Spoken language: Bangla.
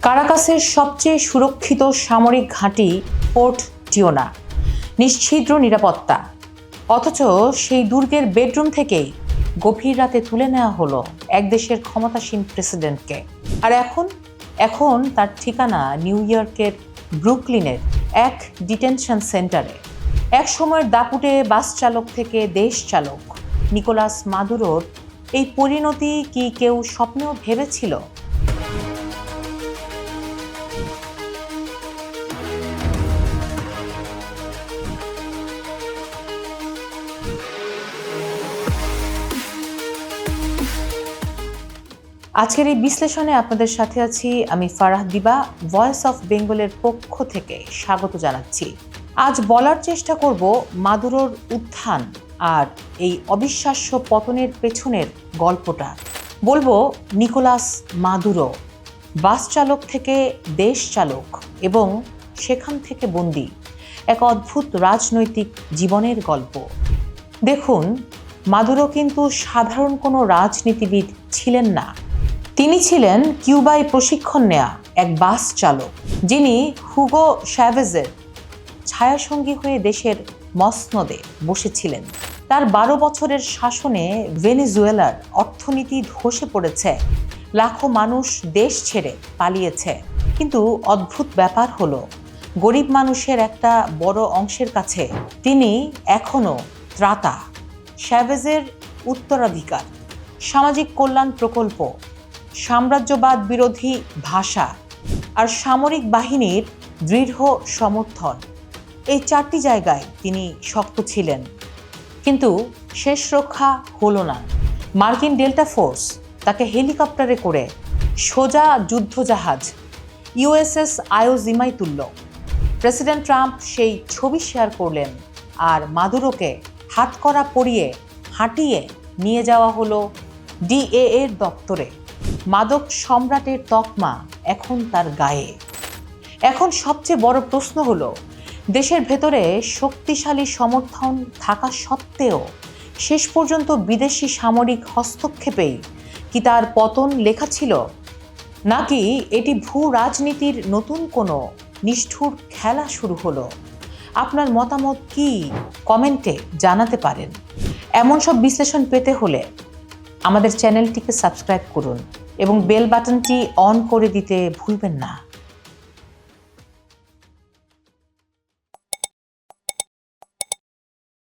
কারাকাসের সবচেয়ে সুরক্ষিত সামরিক ঘাঁটি পোর্ট টিওনা, নিশ্ছিদ্র নিরাপত্তা, অথচ সেই দুর্গের বেডরুম থেকেই গভীর রাতে তুলে নেওয়া হলো এক দেশের ক্ষমতাসীন প্রেসিডেন্টকে। আর এখন তার ঠিকানা নিউ ইয়র্কের ব্রুকলিনের এক ডিটেনশন সেন্টারে। এক সময়ের দাপুটে বাস চালক থেকে দেশ চালক নিকোলাস মাদুরোর এই পরিণতি কি কেউ স্বপ্নেও ভেবেছিল? আজকের এই বিশ্লেষণে আপনাদের সাথে আছি আমি ফারাহ দিবা, ভয়েস অফ বেঙ্গলের পক্ষ থেকে স্বাগত জানাচ্ছি। আজ বলার চেষ্টা করব মাদুরোর উত্থান আর এই অবিশ্বাস্য পতনের পেছনের গল্পটা। বলবো নিকোলাস মাদুরো, বাস চালক থেকে দেশ চালক এবং সেখান থেকে বন্দী, এক অদ্ভুত রাজনৈতিক জীবনের গল্প। দেখুন, মাদুরো কিন্তু সাধারণ কোনো রাজনীতিবিদ ছিলেন না। তিনি ছিলেন কিউবায় প্রশিক্ষণ নেয়া এক বাস চালক, যিনি হুগো চ্যাভেজের ছায়াসঙ্গী হয়ে দেশের মসনদে বসেছিলেন। তার 12 বছরের শাসনে ভেনেজুয়েলার অর্থনীতি ধসে পড়েছে, লাখো মানুষ দেশ ছেড়ে পালিয়েছে। কিন্তু অদ্ভুত ব্যাপার হলো, গরিব মানুষের একটা বড় অংশের কাছে তিনি এখনো ত্রাতা, চ্যাভেজের উত্তরাধিকার, সামাজিক কল্যাণ প্রকল্প, সাম্রাজ্যবাদ বিরোধী ভাষা আর সামরিক বাহিনীর দৃঢ় সমর্থন, এই 4টি জায়গায় তিনি শক্ত ছিলেন। কিন্তু শেষ রক্ষা হলো না। মার্কিন ডেল্টা ফোর্স তাকে হেলিকপ্টারে করে সোজা যুদ্ধজাহাজ ইউএসএস আইও জিমায় তুলল। প্রেসিডেন্ট ট্রাম্প সেই ছবি শেয়ার করলেন, আর মাদুরোকে হাতকড়া পরিয়ে হাঁটিয়ে নিয়ে যাওয়া হলো ডিএ এর দপ্তরে। মাদক সম্রাটের তকমা এখন তার গায়ে। এখন সবচেয়ে বড় প্রশ্ন হলো, দেশের ভেতরে শক্তিশালী সমর্থন থাকা সত্ত্বেও শেষ পর্যন্ত বিদেশি সামরিক হস্তক্ষেপেই কি তার পতন লেখা ছিল, নাকি এটি ভূ রাজনীতির নতুন কোনো নিষ্ঠুর খেলা শুরু হলো? আপনার মতামত কি কমেন্টে জানাতে পারেন। এমন সব বিশ্লেষণ পেতে হলে আমাদের চ্যানেলটিকে সাবস্ক্রাইব করুন এবং বেল বাটনটি অন করে দিতে ভুলবেন না।